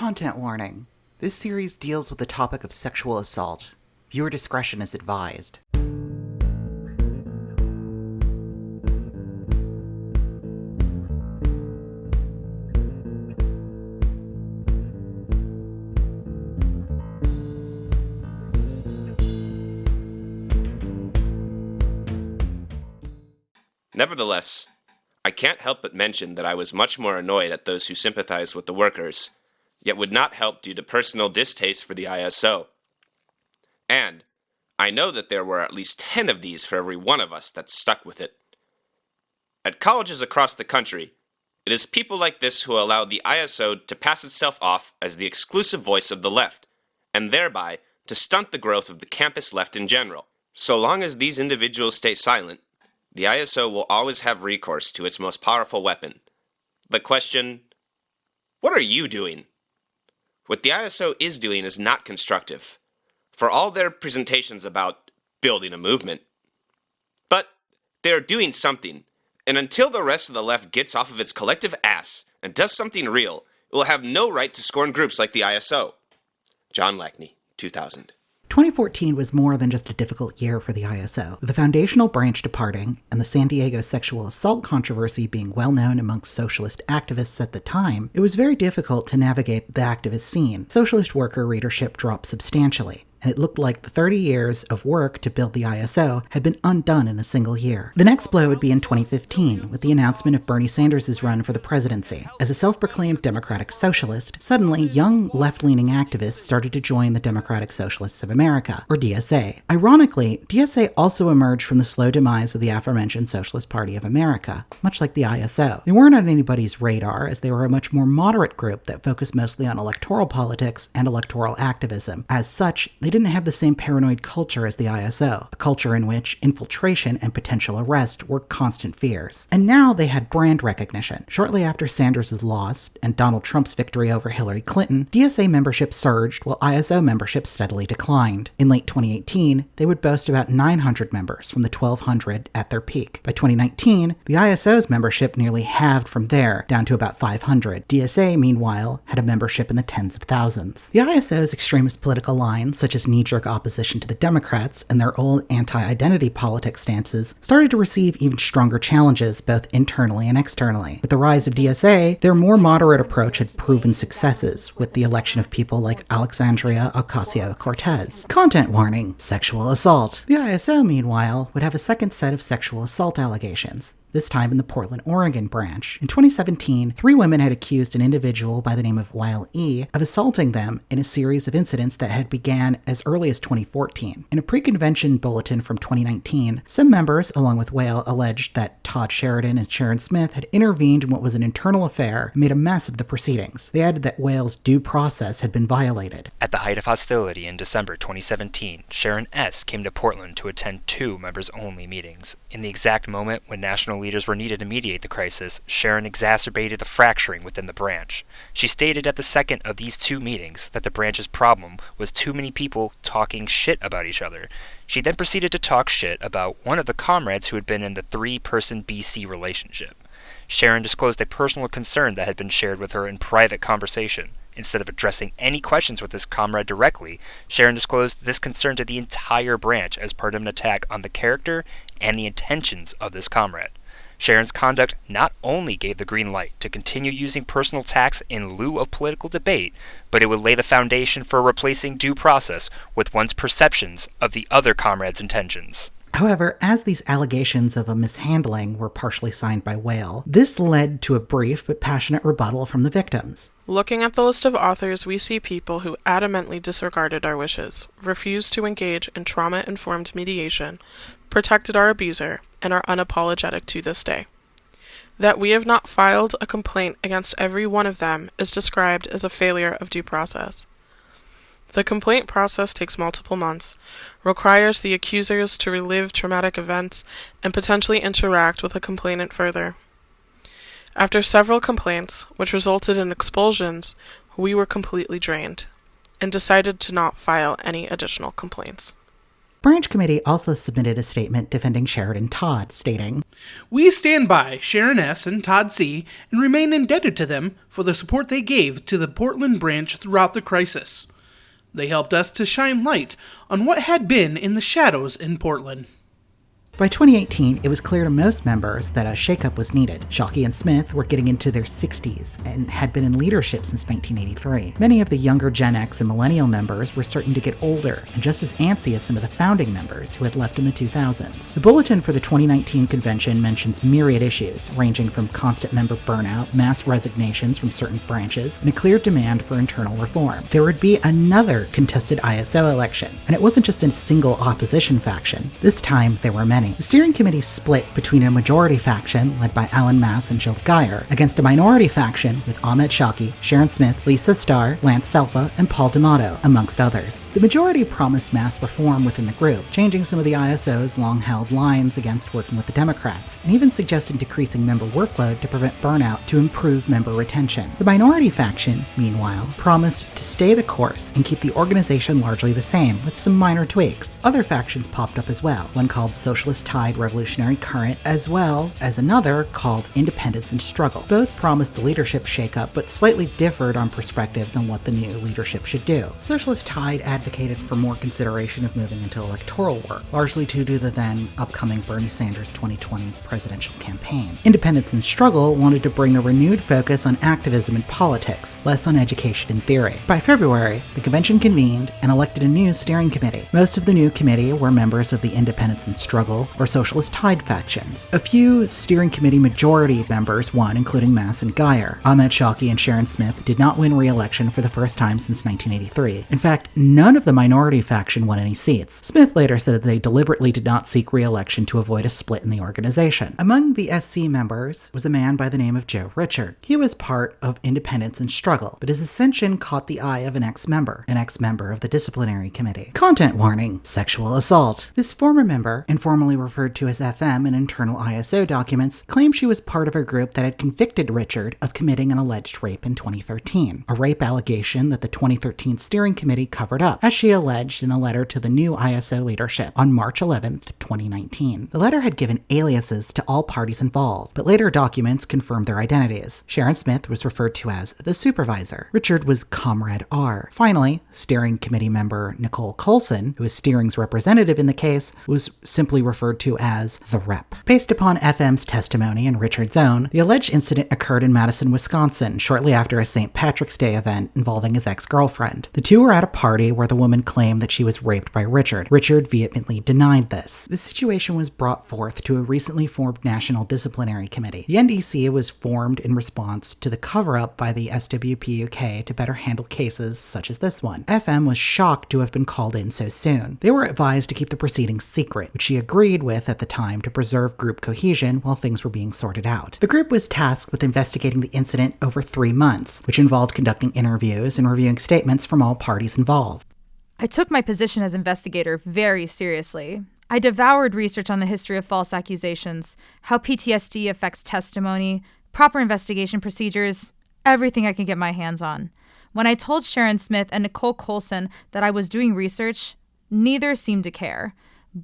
Content warning. This series deals with the topic of sexual assault. Viewer discretion is advised. Nevertheless, I can't help but mention that I was much more annoyed at those who sympathize with the workers, yet would not help due to personal distaste for the ISO. And I know that there were at least 10 of these for every one of us that stuck with it. At colleges across the country, it is people like this who allow the ISO to pass itself off as the exclusive voice of the left, and thereby to stunt the growth of the campus left in general. So long as these individuals stay silent, the ISO will always have recourse to its most powerful weapon. The question, what are you doing? What the ISO is doing is not constructive, for all their presentations about building a movement. But they are doing something, and until the rest of the left gets off of its collective ass and does something real, it will have no right to scorn groups like the ISO. John Lackney, 2000. 2014 was more than just a difficult year for the ISO. With the foundational branch departing and the San Diego sexual assault controversy being well known amongst socialist activists at the time, it was very difficult to navigate the activist scene. Socialist worker readership dropped substantially, and it looked like the 30 years of work to build the ISO had been undone in a single year. The next blow would be in 2015, with the announcement of Bernie Sanders' run for the presidency. As a self-proclaimed democratic socialist, suddenly young left-leaning activists started to join the Democratic Socialists of America, or DSA. Ironically, DSA also emerged from the slow demise of the aforementioned Socialist Party of America, much like the ISO. They weren't on anybody's radar, as they were a much more moderate group that focused mostly on electoral politics and electoral activism. As such, they didn't have the same paranoid culture as the ISO, a culture in which infiltration and potential arrest were constant fears. And now they had brand recognition. Shortly after Sanders' loss and Donald Trump's victory over Hillary Clinton, DSA membership surged while ISO membership steadily declined. In late 2018, they would boast about 900 members from the 1,200 at their peak. By 2019, the ISO's membership nearly halved from there, down to about 500. DSA, meanwhile, had a membership in the tens of thousands. The ISO's extremist political lines, such as knee-jerk opposition to the Democrats and their old anti-identity politics stances, started to receive even stronger challenges both internally and externally. With the rise of DSA, their more moderate approach had proven successes, with the election of people like Alexandria Ocasio-Cortez. Content warning: sexual assault. The ISO, meanwhile, would have a second set of sexual assault allegations, this time in the Portland, Oregon branch. In 2017, 3 women had accused an individual by the name of Weil E. of assaulting them in a series of incidents that had began as early as 2014. In a pre-convention bulletin from 2019, some members, along with Weil, alleged that Todd Sheridan and Sharon Smith had intervened in what was an internal affair and made a mess of the proceedings. They added that Weil's due process had been violated. At the height of hostility in December 2017, Sharon S. came to Portland to attend 2 members-only meetings. In the exact moment when national leaders were needed to mediate the crisis, Sharon exacerbated the fracturing within the branch. She stated at the second of these 2 meetings that the branch's problem was too many people talking shit about each other. She then proceeded to talk shit about one of the comrades who had been in the 3-person BC relationship. Sharon disclosed a personal concern that had been shared with her in private conversation. Instead of addressing any questions with this comrade directly, Sharon disclosed this concern to the entire branch as part of an attack on the character and the intentions of this comrade. Sharon's conduct not only gave the green light to continue using personal attacks in lieu of political debate, but it would lay the foundation for replacing due process with one's perceptions of the other comrade's intentions. However, as these allegations of a mishandling were partially signed by Weil, this led to a brief but passionate rebuttal from the victims. Looking at the list of authors, we see people who adamantly disregarded our wishes, refused to engage in trauma-informed mediation, protected our abuser, and are unapologetic to this day. That we have not filed a complaint against every one of them is described as a failure of due process. The complaint process takes multiple months, requires the accusers to relive traumatic events, and potentially interact with the complainant further. After several complaints, which resulted in expulsions, we were completely drained, and decided to not file any additional complaints. branch committee also submitted a statement defending Sheridan Todd, stating, "We stand by Sharon S. and Todd C. and remain indebted to them for the support they gave to the Portland branch throughout the crisis. They helped us to shine light on what had been in the shadows in Portland." By 2018, it was clear to most members that a shakeup was needed. Shockey and Smith were getting into their 60s and had been in leadership since 1983. Many of the younger Gen X and Millennial members were starting to get older and just as antsy as some of the founding members who had left in the 2000s. The bulletin for the 2019 convention mentions myriad issues, ranging from constant member burnout, mass resignations from certain branches, and a clear demand for internal reform. There would be another contested ISO election, and it wasn't just a single opposition faction. This time, there were many. The steering committee split between a majority faction, led by Alan Mass and Jill Geyer, against a minority faction with Ahmed Shockey, Sharon Smith, Lisa Starr, Lance Selfa, and Paul D'Amato, amongst others. The majority promised mass reform within the group, changing some of the ISO's long-held lines against working with the Democrats, and even suggesting decreasing member workload to prevent burnout to improve member retention. The minority faction, meanwhile, promised to stay the course and keep the organization largely the same, with some minor tweaks. Other factions popped up as well, one called Socialist Tide Revolutionary Current, as well as another called Independence and Struggle. Both promised a leadership shakeup, but slightly differed on perspectives on what the new leadership should do. Socialist Tide advocated for more consideration of moving into electoral work, largely due to the then upcoming Bernie Sanders 2020 presidential campaign. Independence and Struggle wanted to bring a renewed focus on activism and politics, less on education and theory. By February, the convention convened and elected a new steering committee. Most of the new committee were members of the Independence and Struggle or Socialist Tide factions. A few steering committee majority members won, including Mass and Geyer. Ahmed Shockey and Sharon Smith did not win re-election for the first time since 1983. In fact, none of the minority faction won any seats. Smith later said that they deliberately did not seek re-election to avoid a split in the organization. Among the SC members was a man by the name of Joe Richard. He was part of Independence and Struggle, but his ascension caught the eye of an ex-member of the disciplinary committee. Content warning: sexual assault. This former member, informally referred to as FM in internal ISO documents, claimed she was part of a group that had convicted Richard of committing an alleged rape in 2013, a rape allegation that the 2013 steering committee covered up, as she alleged in a letter to the new ISO leadership on March 11, 2019. The letter had given aliases to all parties involved, but later documents confirmed their identities. Sharon Smith was referred to as the supervisor. Richard was Comrade R. Finally, steering committee member Nicole Coulson, who is steering's representative in the case, was simply referred to as the rep. Based upon FM's testimony and Richard's own, the alleged incident occurred in Madison, Wisconsin, shortly after a St. Patrick's Day event involving his ex-girlfriend. The two were at a party where the woman claimed that she was raped by Richard. Richard vehemently denied this. The situation was brought forth to a recently formed National Disciplinary Committee. The NDC was formed in response to the cover-up by the SWP UK to better handle cases such as this one. FM was shocked to have been called in so soon. They were advised to keep the proceedings secret, which she agreed with at the time to preserve group cohesion while things were being sorted out. The group was tasked with investigating the incident over 3 months, which involved conducting interviews and reviewing statements from all parties involved. I took my position as investigator very seriously. I devoured research on the history of false accusations, how PTSD affects testimony, proper investigation procedures, everything I could get my hands on. When I told Sharon Smith and Nicole Coulson that I was doing research, neither seemed to care.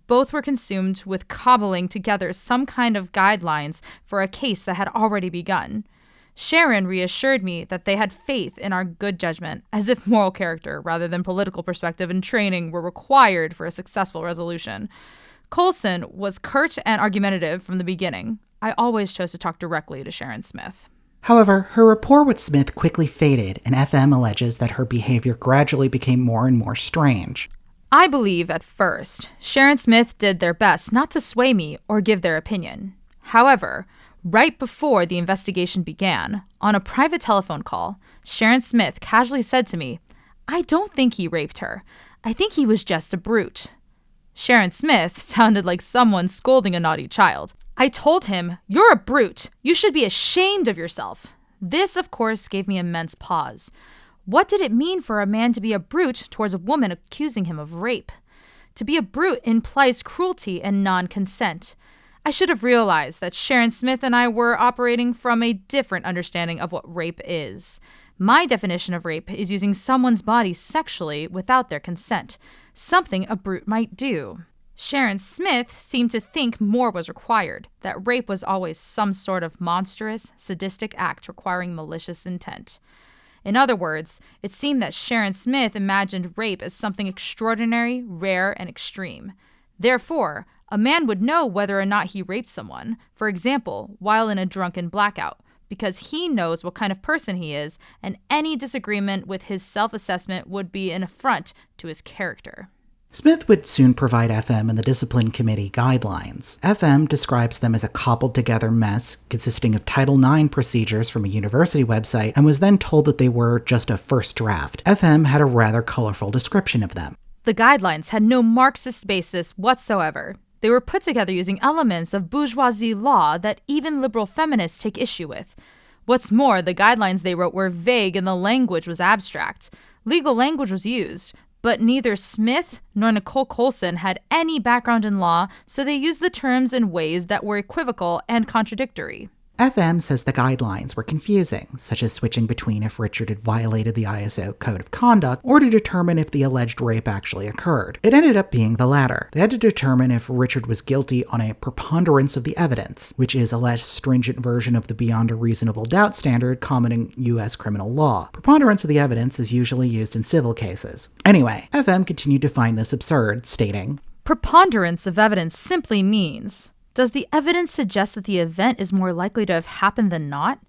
Both were consumed with cobbling together some kind of guidelines for a case that had already begun. Sharon reassured me that they had faith in our good judgment, as if moral character rather than political perspective and training were required for a successful resolution. Coulson was curt and argumentative from the beginning. I always chose to talk directly to Sharon Smith. However, her rapport with Smith quickly faded, and FM alleges that her behavior gradually became more and more strange. I believe, at first, Sharon Smith did their best not to sway me or give their opinion. However, right before the investigation began, on a private telephone call, Sharon Smith casually said to me, "I don't think he raped her. I think he was just a brute." Sharon Smith sounded like someone scolding a naughty child. I told him, "You're a brute. You should be ashamed of yourself." This, of course, gave me immense pause. What did it mean for a man to be a brute towards a woman accusing him of rape? To be a brute implies cruelty and non-consent. I should have realized that Sharon Smith and I were operating from a different understanding of what rape is. My definition of rape is using someone's body sexually without their consent, something a brute might do. Sharon Smith seemed to think more was required, that rape was always some sort of monstrous, sadistic act requiring malicious intent. In other words, it seemed that Sharon Smith imagined rape as something extraordinary, rare, and extreme. Therefore, a man would know whether or not he raped someone, for example, while in a drunken blackout, because he knows what kind of person he is, and any disagreement with his self-assessment would be an affront to his character. Smith would soon provide FM and the Discipline Committee guidelines. FM describes them as a cobbled-together mess consisting of Title IX procedures from a university website and was then told that they were just a first draft. FM had a rather colorful description of them. The guidelines had no Marxist basis whatsoever. They were put together using elements of bourgeoisie law that even liberal feminists take issue with. What's more, the guidelines they wrote were vague and the language was abstract. Legal language was used, but neither Smith nor Nicole Colson had any background in law, so they used the terms in ways that were equivocal and contradictory. FM says the guidelines were confusing, such as switching between if Richard had violated the ISO Code of Conduct or to determine if the alleged rape actually occurred. It ended up being the latter. They had to determine if Richard was guilty on a preponderance of the evidence, which is a less stringent version of the beyond a reasonable doubt standard common in U.S. criminal law. Preponderance of the evidence is usually used in civil cases. Anyway, FM continued to find this absurd, stating, "Preponderance of evidence simply means, does the evidence suggest that the event is more likely to have happened than not?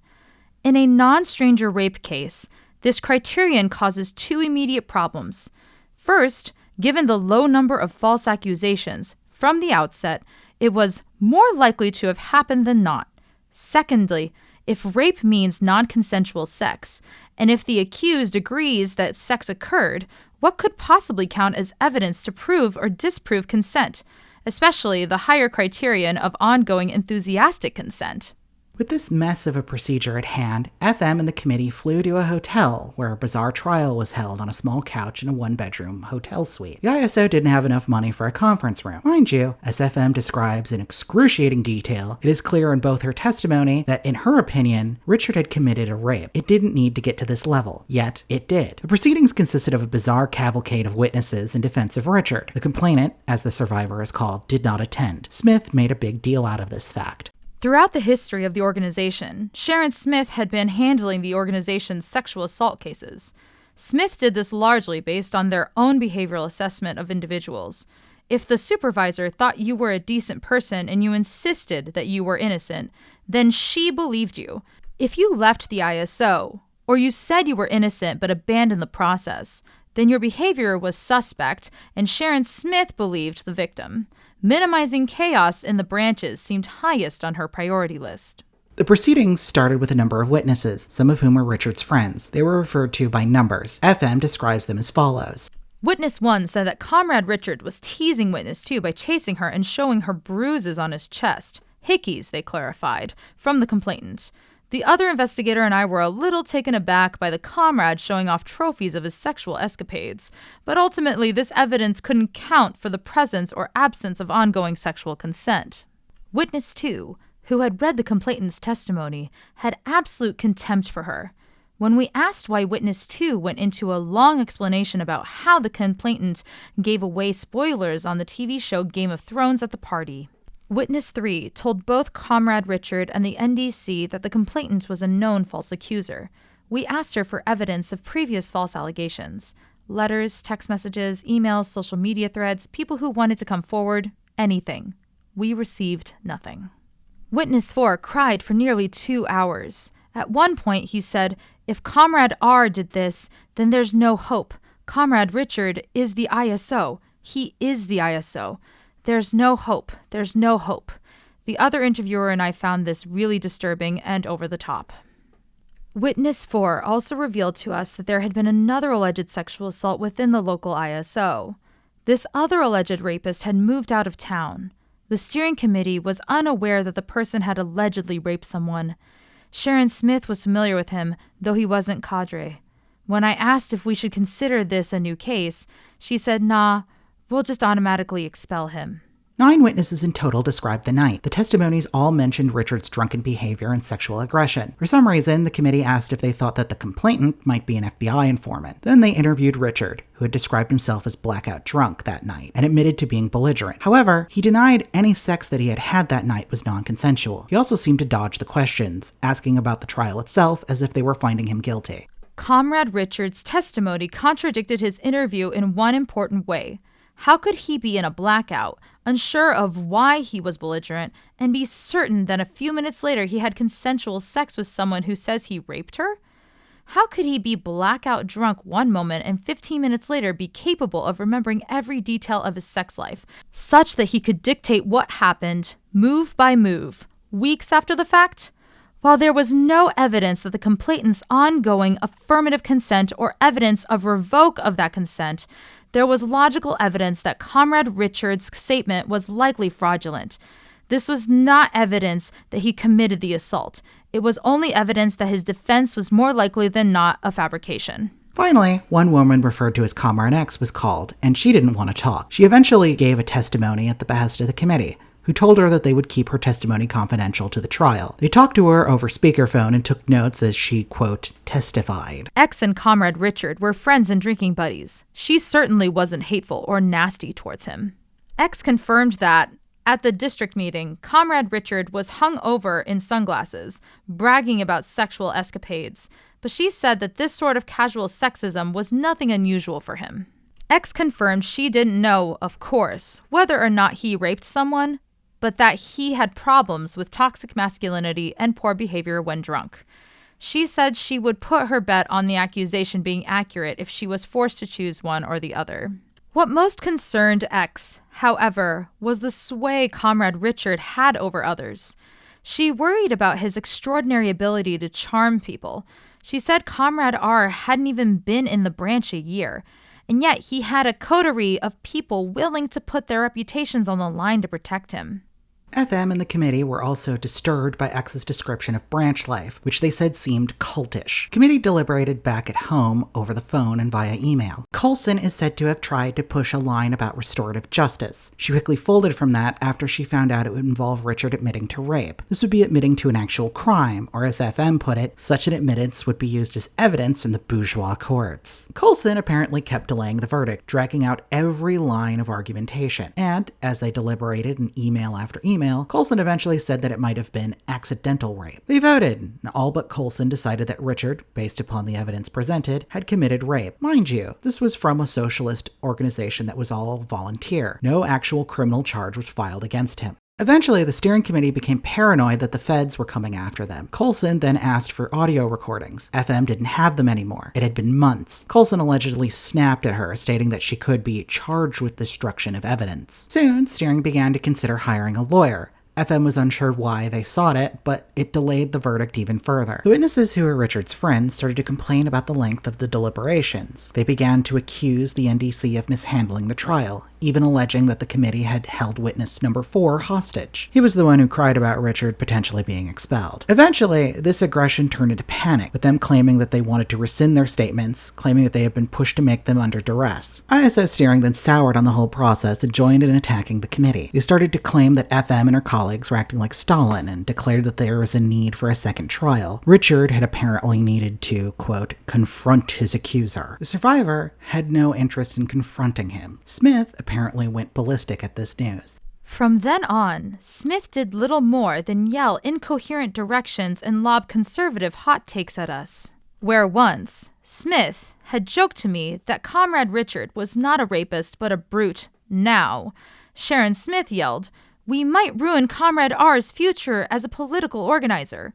In a non-stranger rape case, this criterion causes two immediate problems. First, given the low number of false accusations, from the outset, it was more likely to have happened than not. Secondly, if rape means non-consensual sex, and if the accused agrees that sex occurred, what could possibly count as evidence to prove or disprove consent? Especially the higher criterion of ongoing enthusiastic consent." With this mess of a procedure at hand, FM and the committee flew to a hotel where a bizarre trial was held on a small couch in a one-bedroom hotel suite. The ISO didn't have enough money for a conference room. Mind you, as FM describes in excruciating detail, it is clear in both her testimony that, in her opinion, Richard had committed a rape. It didn't need to get to this level, yet it did. The proceedings consisted of a bizarre cavalcade of witnesses in defense of Richard. The complainant, as the survivor is called, did not attend. Smith made a big deal out of this fact. Throughout the history of the organization, Sharon Smith had been handling the organization's sexual assault cases. Smith did this largely based on their own behavioral assessment of individuals. If the supervisor thought you were a decent person and you insisted that you were innocent, then she believed you. If you left the ISO, or you said you were innocent but abandoned the process, then your behavior was suspect, and Sharon Smith believed the victim. Minimizing chaos in the branches seemed highest on her priority list. The proceedings started with a number of witnesses, some of whom were Richard's friends. They were referred to by numbers. FM describes them as follows. Witness 1 said that Comrade Richard was teasing Witness 2 by chasing her and showing her bruises on his chest. Hickeys, they clarified, from the complainant. The other investigator and I were a little taken aback by the comrade showing off trophies of his sexual escapades, but ultimately this evidence couldn't count for the presence or absence of ongoing sexual consent. Witness 2, who had read the complainant's testimony, had absolute contempt for her. When we asked why Witness 2 went into a long explanation about how the complainant gave away spoilers on the TV show Game of Thrones at the party, Witness 3 told both Comrade Richard and the NDC that the complainant was a known false accuser. We asked her for evidence of previous false allegations. Letters, text messages, emails, social media threads, people who wanted to come forward, anything. We received nothing. Witness 4 cried for nearly 2 hours. At one point he said, "If Comrade R did this, then there's no hope. Comrade Richard is the ISO. He is the ISO. There's no hope. There's no hope." The other interviewer and I found this really disturbing and over the top. Witness 4 also revealed to us that there had been another alleged sexual assault within the local ISO. This other alleged rapist had moved out of town. The steering committee was unaware that the person had allegedly raped someone. Sharon Smith was familiar with him, though he wasn't cadre. When I asked if we should consider this a new case, she said, "Nah, we'll just automatically expel him." 9 witnesses in total described the night. The testimonies all mentioned Richard's drunken behavior and sexual aggression. For some reason, the committee asked if they thought that the complainant might be an FBI informant. Then they interviewed Richard, who had described himself as blackout drunk that night and admitted to being belligerent. However, he denied any sex that he had had that night was non-consensual. He also seemed to dodge the questions, asking about the trial itself as if they were finding him guilty. Comrade Richard's testimony contradicted his interview in one important way. How could he be in a blackout, unsure of why he was belligerent, and be certain that a few minutes later he had consensual sex with someone who says he raped her? How could he be blackout drunk one moment and 15 minutes later be capable of remembering every detail of his sex life, such that he could dictate what happened, move by move, weeks after the fact? While there was no evidence that the complainant's ongoing affirmative consent or evidence of revoke of that consent, there was logical evidence that Comrade Richard's statement was likely fraudulent. This was not evidence that he committed the assault. It was only evidence that his defense was more likely than not a fabrication. Finally, one woman referred to as Comrade X was called, and she didn't want to talk. She eventually gave a testimony at the behest of the committee, who told her that they would keep her testimony confidential to the trial. They talked to her over speakerphone and took notes as she, quote, testified. X and Comrade Richard were friends and drinking buddies. She certainly wasn't hateful or nasty towards him. X confirmed that, at the district meeting, Comrade Richard was hung over in sunglasses, bragging about sexual escapades, but she said that this sort of casual sexism was nothing unusual for him. X confirmed she didn't know, of course, whether or not he raped someone, but that he had problems with toxic masculinity and poor behavior when drunk. She said she would put her bet on the accusation being accurate if she was forced to choose one or the other. What most concerned X, however, was the sway Comrade Richard had over others. She worried about his extraordinary ability to charm people. She said Comrade R hadn't even been in the branch a year, and yet he had a coterie of people willing to put their reputations on the line to protect him. FM and the committee were also disturbed by X's description of branch life, which they said seemed cultish. The committee deliberated back at home over the phone and via email. Coulson is said to have tried to push a line about restorative justice. She quickly folded from that after she found out it would involve Richard admitting to rape. This would be admitting to an actual crime, or as FM put it, such an admittance would be used as evidence in the bourgeois courts. Coulson apparently kept delaying the verdict, dragging out every line of argumentation, and as they deliberated in email after email, Coulson eventually said that it might have been accidental rape. They voted, and all but Coulson decided that Richard, based upon the evidence presented, had committed rape. Mind you, this was from a socialist organization that was all volunteer. No actual criminal charge was filed against him. Eventually, the steering committee became paranoid that the feds were coming after them. Coulson then asked for audio recordings. FM didn't have them anymore. It had been months. Coulson allegedly snapped at her, stating that she could be charged with destruction of evidence. Soon, steering began to consider hiring a lawyer. FM was unsure why they sought it, but it delayed the verdict even further. The witnesses who were Richard's friends started to complain about the length of the deliberations. They began to accuse the NDC of mishandling the trial, even alleging that the committee had held witness number 4 hostage. He was the one who cried about Richard potentially being expelled. Eventually, this aggression turned into panic, with them claiming that they wanted to rescind their statements, claiming that they had been pushed to make them under duress. ISO steering then soured on the whole process and joined in attacking the committee. They started to claim that FM and her colleagues were acting like Stalin and declared that there was a need for a second trial. Richard had apparently needed to, quote, confront his accuser. The survivor had no interest in confronting him. Smith apparently went ballistic at this news. From then on, Smith did little more than yell incoherent directions and lob conservative hot takes at us. Where once, Smith had joked to me that Comrade Richard was not a rapist but a brute. Now, Sharon Smith yelled, "We might ruin Comrade R's future as a political organizer."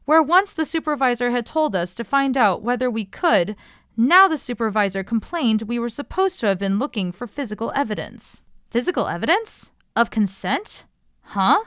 Where once the supervisor had told us to find out whether we could, now the supervisor complained we were supposed to have been looking for physical evidence. Physical evidence? Of consent? Huh?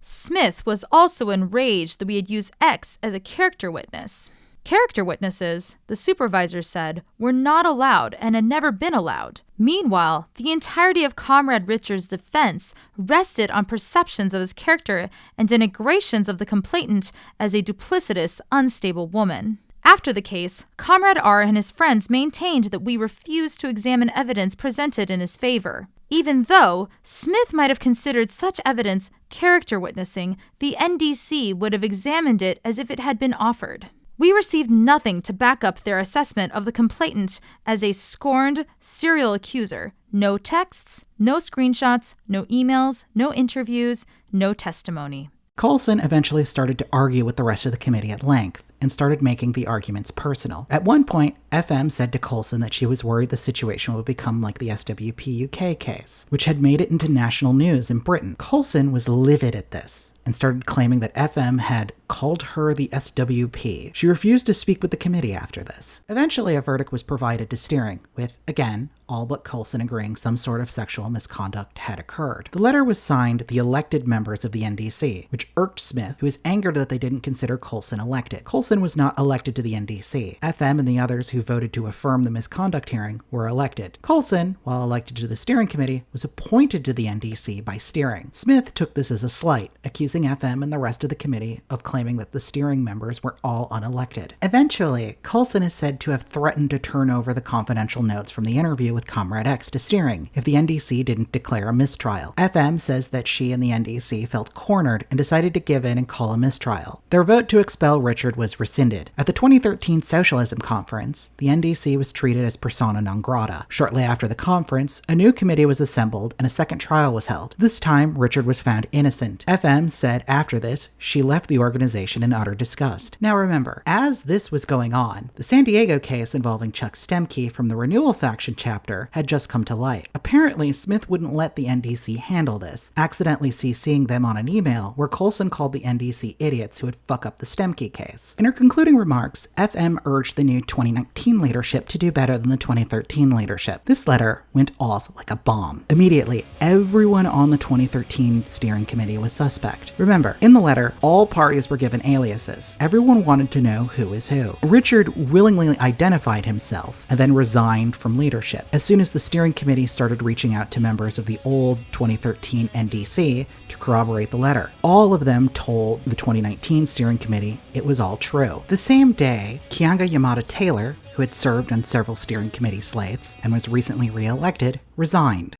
Smith was also enraged that we had used X as a character witness. Character witnesses, the supervisor said, were not allowed and had never been allowed. Meanwhile, the entirety of Comrade Richard's defense rested on perceptions of his character and denigrations of the complainant as a duplicitous, unstable woman. After the case, Comrade R and his friends maintained that we refused to examine evidence presented in his favor. Even though Smith might have considered such evidence character witnessing, the NDC would have examined it as if it had been offered. We received nothing to back up their assessment of the complainant as a scorned serial accuser. No texts, no screenshots, no emails, no interviews, no testimony. Coulson eventually started to argue with the rest of the committee at length and started making the arguments personal. At one point, FM said to Coulson that she was worried the situation would become like the SWP UK case, which had made it into national news in Britain. Coulson was livid at this and started claiming that FM had called her the SWP. She refused to speak with the committee after this. Eventually, a verdict was provided to steering, with, again, all but Coulson agreeing some sort of sexual misconduct had occurred. The letter was signed the elected members of the NDC, which irked Smith, who was angered that they didn't consider Coulson elected. Coulson was not elected to the NDC. FM and the others who voted to affirm the misconduct hearing were elected. Coulson, while elected to the steering committee, was appointed to the NDC by steering. Smith took this as a slight, accusing FM and the rest of the committee of claiming that the steering members were all unelected. Eventually, Coulson is said to have threatened to turn over the confidential notes from the interview with Comrade X to steering if the NDC didn't declare a mistrial. FM says that she and the NDC felt cornered and decided to give in and call a mistrial. Their vote to expel Richard was rescinded. At the 2013 Socialism Conference, the NDC was treated as persona non grata. Shortly after the conference, a new committee was assembled and a second trial was held. This time, Richard was found innocent. FM said after this, she left the organization in utter disgust. Now remember, as this was going on, the San Diego case involving Chuck Stemke from the Renewal Faction chapter had just come to light. Apparently, Smith wouldn't let the NDC handle this, accidentally CCing them on an email where Coulson called the NDC idiots who would fuck up the Stemke case. In her concluding remarks, FM urged the new 2019 leadership to do better than the 2013 leadership. This letter went off like a bomb. Immediately, everyone on the 2013 steering committee was suspect. Remember, in the letter, all parties were given aliases. Everyone wanted to know who is who. Richard willingly identified himself and then resigned from leadership. As soon as the steering committee started reaching out to members of the old 2013 NDC to corroborate the letter, all of them told the 2019 steering committee it was all true. The same day, Kianga Yamada Taylor, who had served on several steering committee slates and was recently re-elected, resigned.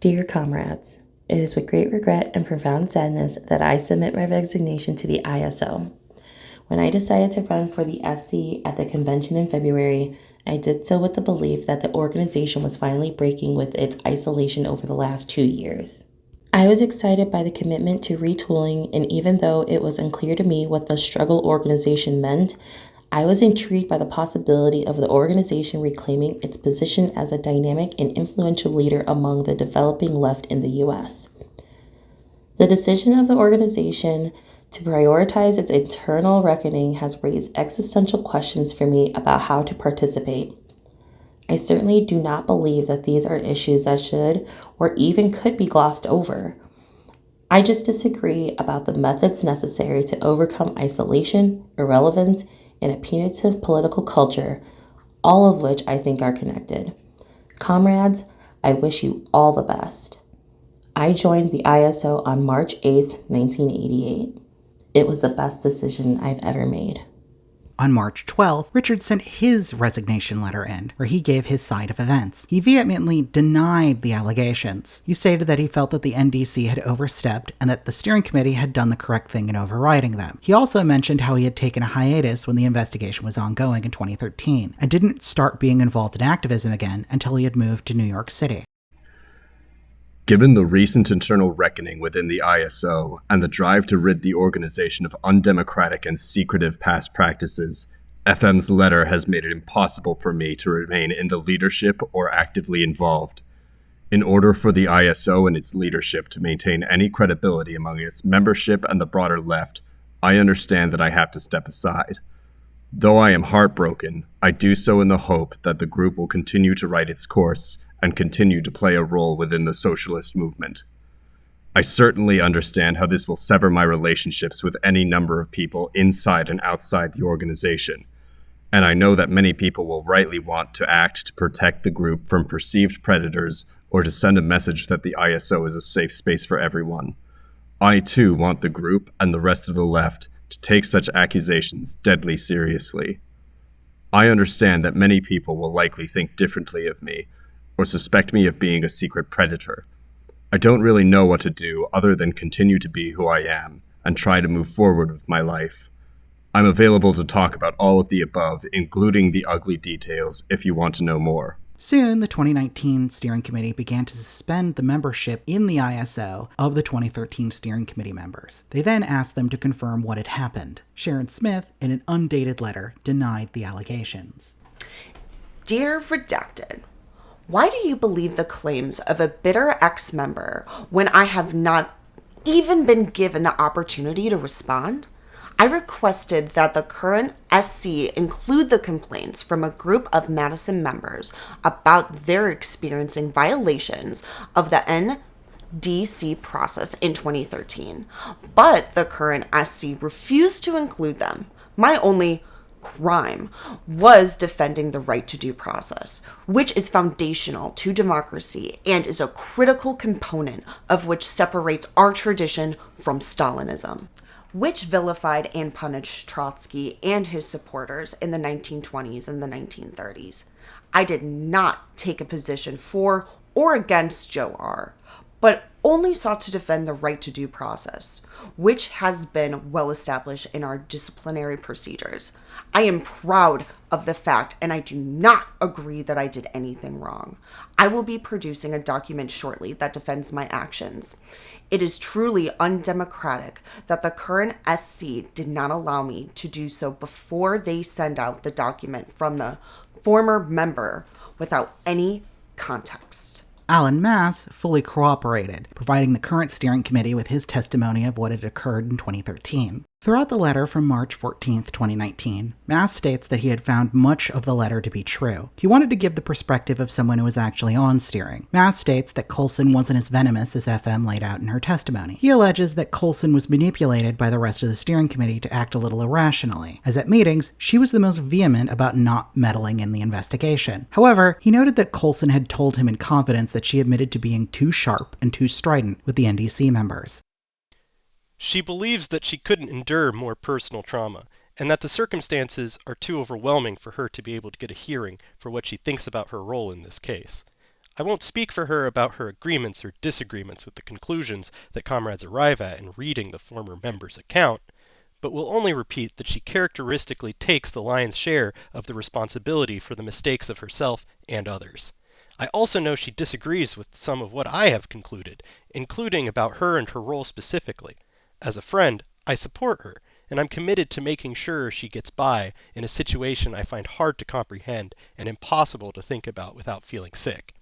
Dear comrades, it is with great regret and profound sadness that I submit my resignation to the ISO. When I decided to run for the SC at the convention in February, I did so with the belief that the organization was finally breaking with its isolation over the last 2 years. I was excited by the commitment to retooling, and even though it was unclear to me what the struggle organization meant, I was intrigued by the possibility of the organization reclaiming its position as a dynamic and influential leader among the developing left in the U.S. The decision of the organization to prioritize its internal reckoning has raised existential questions for me about how to participate. I certainly do not believe that these are issues that should or even could be glossed over. I just disagree about the methods necessary to overcome isolation, irrelevance, and a punitive political culture, all of which I think are connected. Comrades, I wish you all the best. I joined the ISO on March 8th, 1988. It was the best decision I've ever made. On March 12th, Richard sent his resignation letter in, where he gave his side of events. He vehemently denied the allegations. He stated that he felt that the NDC had overstepped and that the steering committee had done the correct thing in overriding them. He also mentioned how he had taken a hiatus when the investigation was ongoing in 2013, and didn't start being involved in activism again until he had moved to New York City. Given the recent internal reckoning within the ISO and the drive to rid the organization of undemocratic and secretive past practices, FM's letter has made it impossible for me to remain in the leadership or actively involved. In order for the ISO and its leadership to maintain any credibility among its membership and the broader left, I understand that I have to step aside. Though I am heartbroken, I do so in the hope that the group will continue to write its course and continue to play a role within the socialist movement. I certainly understand how this will sever my relationships with any number of people inside and outside the organization, and I know that many people will rightly want to act to protect the group from perceived predators or to send a message that the ISO is a safe space for everyone. I too want the group and the rest of the left to take such accusations deadly seriously. I understand that many people will likely think differently of me, or suspect me of being a secret predator. I don't really know what to do other than continue to be who I am and try to move forward with my life. I'm available to talk about all of the above, including the ugly details, if you want to know more. Soon, the 2019 Steering Committee began to suspend the membership in the ISO of the 2013 Steering Committee members. They then asked them to confirm what had happened. Sharon Smith, in an undated letter, denied the allegations. Dear Redacted, why do you believe the claims of a bitter ex-member when I have not even been given the opportunity to respond? I requested that the current SC include the complaints from a group of Madison members about their experiencing violations of the NDC process in 2013, but the current SC refused to include them. My only crime was defending the right to due process, which is foundational to democracy and is a critical component of which separates our tradition from Stalinism, which vilified and punished Trotsky and his supporters in the 1920s and the 1930s. I did not take a position for or against Joe R., but only sought to defend the right to due process, which has been well established in our disciplinary procedures. I am proud of the fact, and I do not agree that I did anything wrong. I will be producing a document shortly that defends my actions. It is truly undemocratic that the current SC did not allow me to do so before they send out the document from the former member without any context. Alan Mass fully cooperated, providing the current steering committee with his testimony of what had occurred in 2013. Throughout the letter from March 14, 2019, Mass states that he had found much of the letter to be true. He wanted to give the perspective of someone who was actually on steering. Mass states that Coulson wasn't as venomous as FM laid out in her testimony. He alleges that Coulson was manipulated by the rest of the steering committee to act a little irrationally, as at meetings, she was the most vehement about not meddling in the investigation. However, he noted that Coulson had told him in confidence that she admitted to being too sharp and too strident with the NDC members. She believes that she couldn't endure more personal trauma, and that the circumstances are too overwhelming for her to be able to get a hearing for what she thinks about her role in this case. I won't speak for her about her agreements or disagreements with the conclusions that comrades arrive at in reading the former member's account, but will only repeat that she characteristically takes the lion's share of the responsibility for the mistakes of herself and others. I also know she disagrees with some of what I have concluded, including about her and her role specifically. As a friend, I support her, and I'm committed to making sure she gets by in a situation I find hard to comprehend and impossible to think about without feeling sick.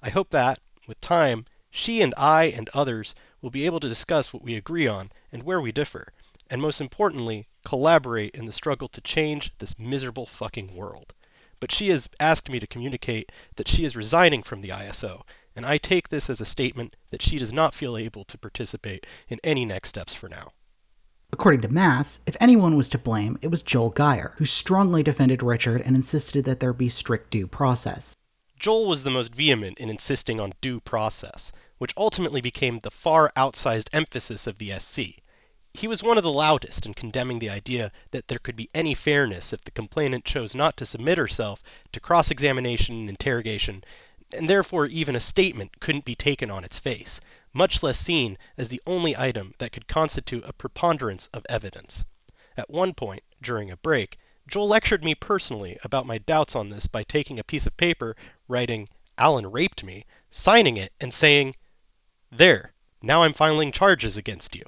I hope that, with time, she and I and others will be able to discuss what we agree on and where we differ, and most importantly, collaborate in the struggle to change this miserable fucking world. But she has asked me to communicate that she is resigning from the ISO, and I take this as a statement that she does not feel able to participate in any next steps for now. According to Mass, if anyone was to blame, it was Joel Geyer, who strongly defended Richard and insisted that there be strict due process. Joel was the most vehement in insisting on due process, which ultimately became the far outsized emphasis of the SC. He was one of the loudest in condemning the idea that there could be any fairness if the complainant chose not to submit herself to cross-examination and interrogation, and therefore even a statement couldn't be taken on its face, much less seen as the only item that could constitute a preponderance of evidence. At one point, during a break, Joel lectured me personally about my doubts on this by taking a piece of paper, writing, "Alan raped me," signing it, and saying, "There, now I'm filing charges against you."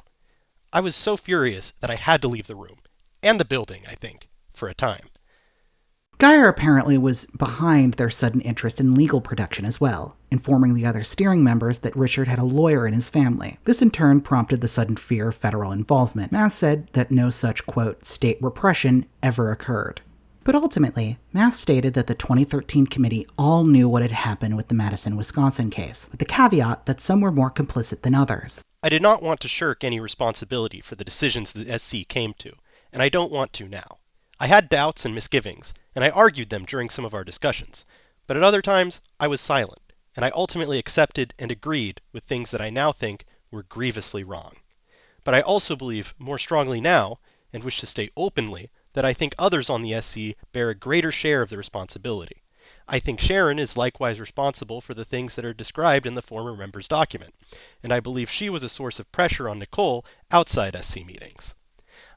I was so furious that I had to leave the room, and the building, I think, for a time. Geyer apparently was behind their sudden interest in legal production as well, informing the other steering members that Richard had a lawyer in his family. This in turn prompted the sudden fear of federal involvement. Mass said that no such, quote, state repression ever occurred. But ultimately, Mass stated that the 2013 committee all knew what had happened with the Madison, Wisconsin case, with the caveat that some were more complicit than others. I did not want to shirk any responsibility for the decisions the SC came to, and I don't want to now. I had doubts and misgivings, and I argued them during some of our discussions, but at other times I was silent, and I ultimately accepted and agreed with things that I now think were grievously wrong. But I also believe more strongly now, and wish to state openly, that I think others on the SC bear a greater share of the responsibility. I think Sharon is likewise responsible for the things that are described in the former member's document, and I believe she was a source of pressure on Nicole outside SC meetings.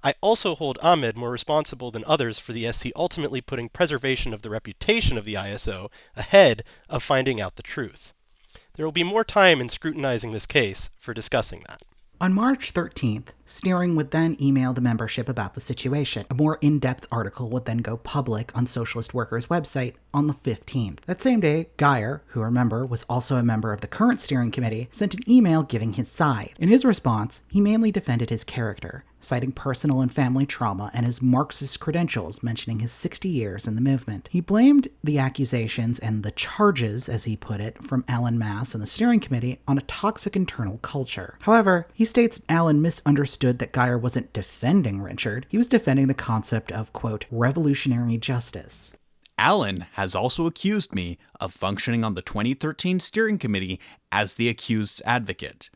I also hold Ahmed more responsible than others for the SC ultimately putting preservation of the reputation of the ISO ahead of finding out the truth. There will be more time in scrutinizing this case for discussing that. On March 13th, Steering would then email the membership about the situation. A more in-depth article would then go public on Socialist Workers' website on the 15th. That same day, Geyer, who remember was also a member of the current steering committee, sent an email giving his side. In his response, he mainly defended his character, citing personal and family trauma and his Marxist credentials, mentioning his 60 years in the movement. He blamed the accusations and the charges, as he put it, from Alan Mass and the steering committee on a toxic internal culture. However, he states Alan misunderstood that Geyer wasn't defending Richard. He was defending the concept of, quote, revolutionary justice. Alan has also accused me of functioning on the 2013 steering committee as the accused's advocate.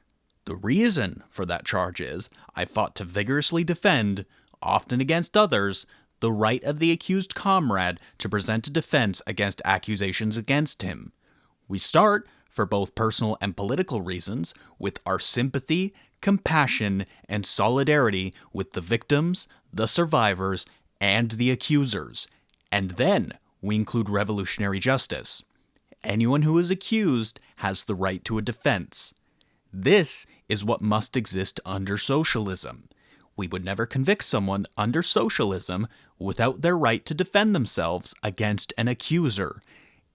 The reason for that charge is I fought to vigorously defend, often against others, the right of the accused comrade to present a defense against accusations against him. We start, for both personal and political reasons, with our sympathy, compassion, and solidarity with the victims, the survivors, and the accusers. And then we include revolutionary justice. Anyone who is accused has the right to a defense. This is what must exist under socialism. We would never convict someone under socialism without their right to defend themselves against an accuser.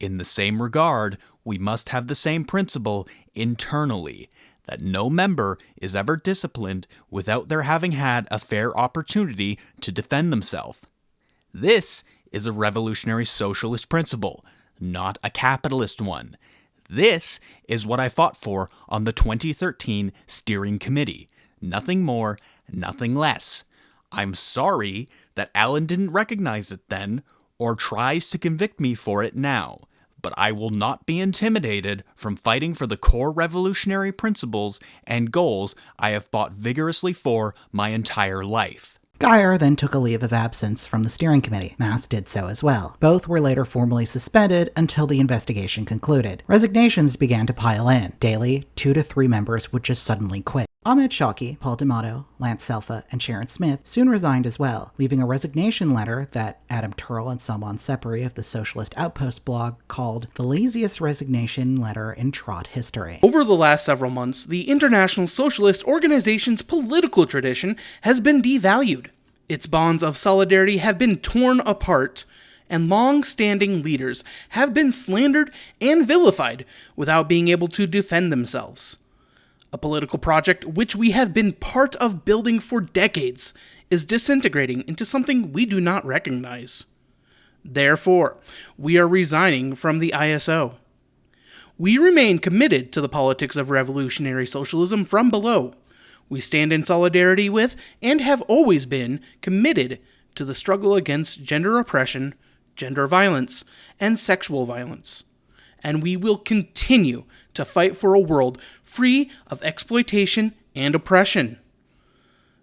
In the same regard, we must have the same principle internally, that no member is ever disciplined without their having had a fair opportunity to defend themselves. This is a revolutionary socialist principle, not a capitalist one. This is what I fought for on the 2013 steering committee. Nothing more, nothing less. I'm sorry that Alan didn't recognize it then, or tries to convict me for it now. But I will not be intimidated from fighting for the core revolutionary principles and goals I have fought vigorously for my entire life. Geyer then took a leave of absence from the steering committee. Mass did so as well. Both were later formally suspended until the investigation concluded. Resignations began to pile in. Daily, 2 to 3 members would just suddenly quit. Ahmed Shawki, Paul D'Amato, Lance Selfa, and Sharon Smith soon resigned as well, leaving a resignation letter that Adam Turrell and Salman Separi of the Socialist Outpost blog called the laziest resignation letter in trot history. Over the last several months, the International Socialist Organization's political tradition has been devalued. Its bonds of solidarity have been torn apart, and long-standing leaders have been slandered and vilified without being able to defend themselves. A political project which we have been part of building for decades is disintegrating into something we do not recognize. Therefore, we are resigning from the ISO. We remain committed to the politics of revolutionary socialism from below. We stand in solidarity with, and have always been, committed to the struggle against gender oppression, gender violence, and sexual violence. And we will continue to fight for a world free of exploitation and oppression.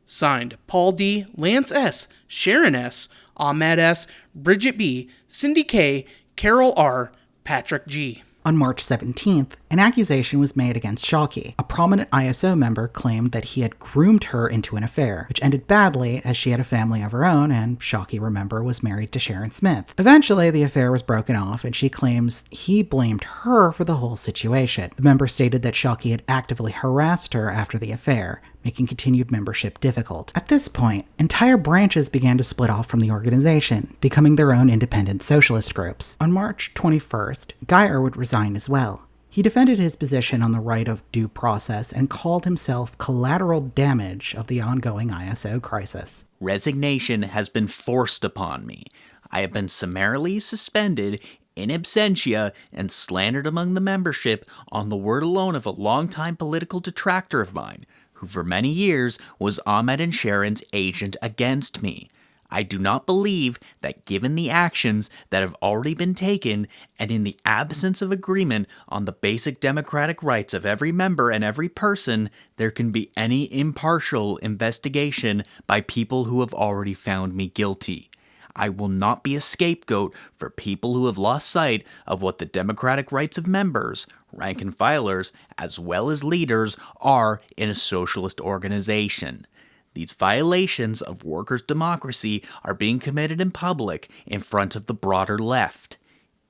Signed, Paul D., Lance S., Sharon S., Ahmed S., Bridget B., Cindy K., Carol R., Patrick G. On March 17th, an accusation was made against Shawki. A prominent ISO member claimed that he had groomed her into an affair, which ended badly as she had a family of her own and Shawki, remember, was married to Sharon Smith. Eventually, the affair was broken off and she claims he blamed her for the whole situation. The member stated that Shawki had actively harassed her after the affair, making continued membership difficult. At this point, entire branches began to split off from the organization, becoming their own independent socialist groups. On March 21st, Geyer would resign as well. He defended his position on the right of due process and called himself collateral damage of the ongoing ISO crisis. Resignation has been forced upon me. I have been summarily suspended in absentia and slandered among the membership on the word alone of a longtime political detractor of mine, who for many years was Ahmed and Sharon's agent against me. I do not believe that given the actions that have already been taken, and in the absence of agreement on the basic democratic rights of every member and every person, there can be any impartial investigation by people who have already found me guilty. I will not be a scapegoat for people who have lost sight of what the democratic rights of members, rank and filers, as well as leaders are in a socialist organization. These violations of workers' democracy are being committed in public in front of the broader left.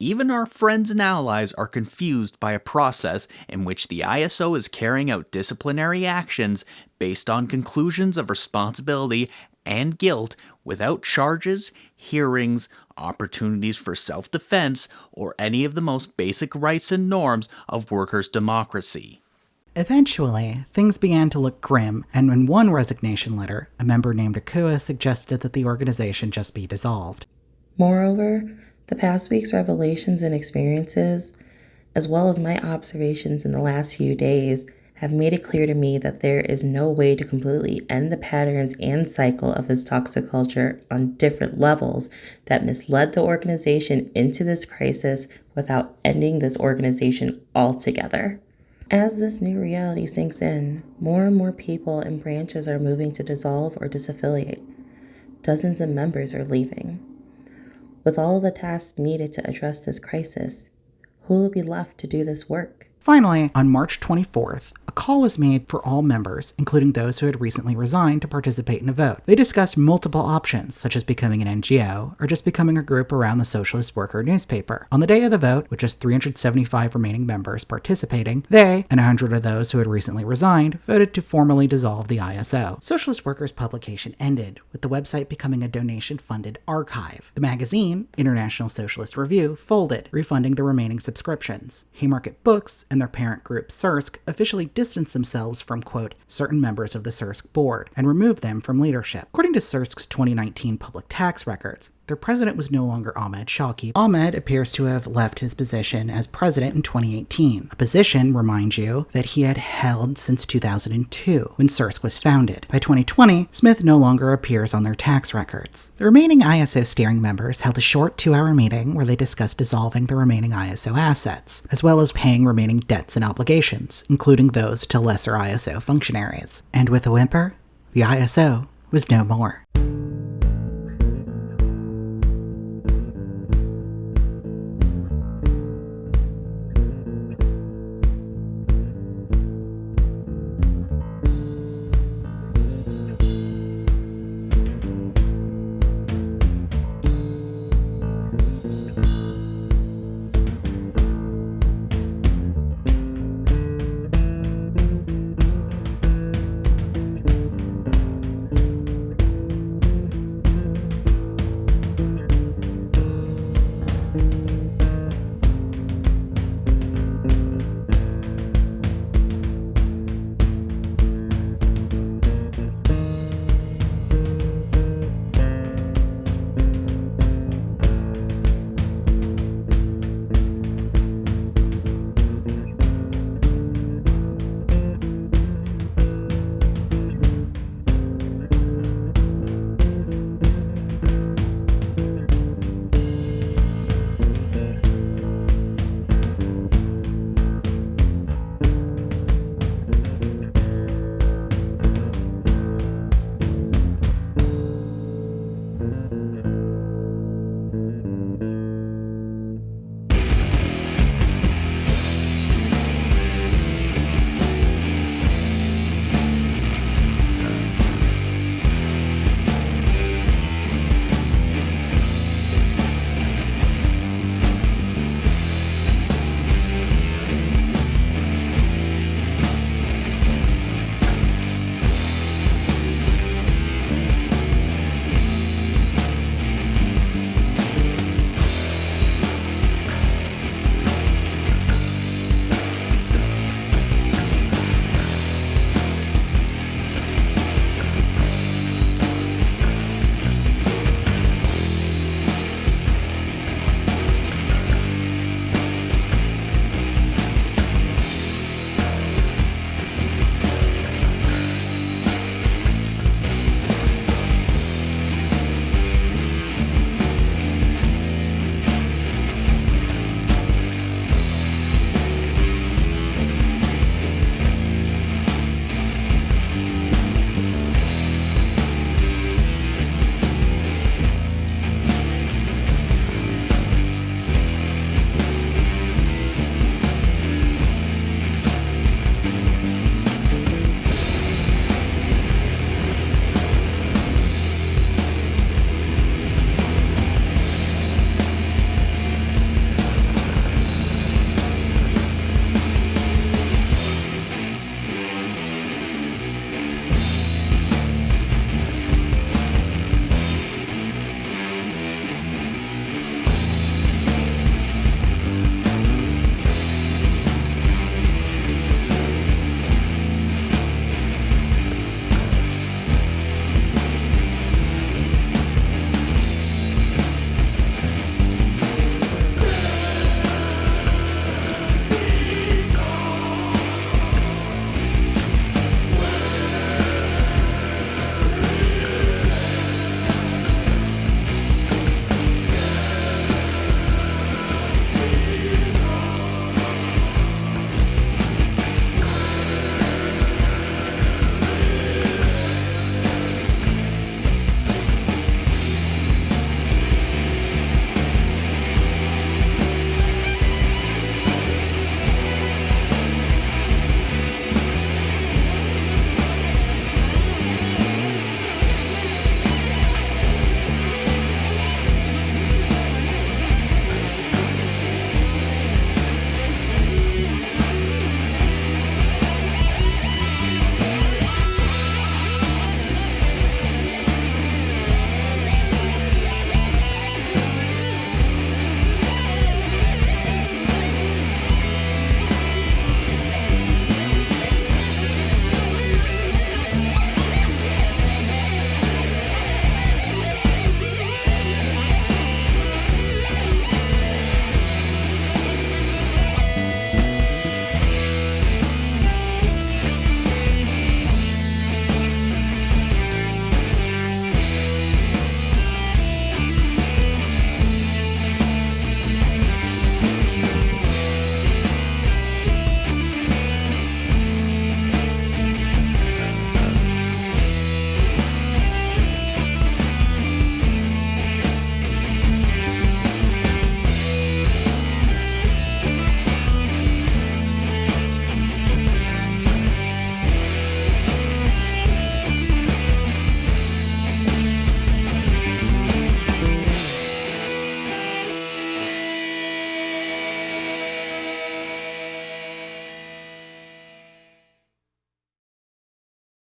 Even our friends and allies are confused by a process in which the ISO is carrying out disciplinary actions based on conclusions of responsibility and guilt without charges, hearings, opportunities for self-defense, or any of the most basic rights and norms of workers' democracy. Eventually, things began to look grim, and in one resignation letter, a member named Akua suggested that the organization just be dissolved. Moreover, the past week's revelations and experiences, as well as my observations in the last few days, have made it clear to me that there is no way to completely end the patterns and cycle of this toxic culture on different levels that misled the organization into this crisis without ending this organization altogether. As this new reality sinks in, more and more people and branches are moving to dissolve or disaffiliate. Dozens of members are leaving. With all the tasks needed to address this crisis, who will be left to do this work? Finally, on March 24th, a call was made for all members, including those who had recently resigned, to participate in a vote. They discussed multiple options, such as becoming an NGO, or just becoming a group around the Socialist Worker newspaper. On the day of the vote, with just 375 remaining members participating, they, and 100 of those who had recently resigned, voted to formally dissolve the ISO. Socialist Worker's publication ended, with the website becoming a donation-funded archive. The magazine, International Socialist Review, folded, refunding the remaining subscriptions. Haymarket Books and their parent group CIRSC officially distanced themselves from, quote, certain members of the CIRSC board and removed them from leadership. According to CIRSC's 2019 public tax records, their president was no longer Ahmed Shawki. Ahmed appears to have left his position as president in 2018, a position, remind you, that he had held since 2002, when CIRSC was founded. By 2020, Smith no longer appears on their tax records. The remaining ISO steering members held a short 2-hour meeting where they discussed dissolving the remaining ISO assets, as well as paying remaining debts and obligations, including those to lesser ISO functionaries. And with a whimper, the ISO was no more.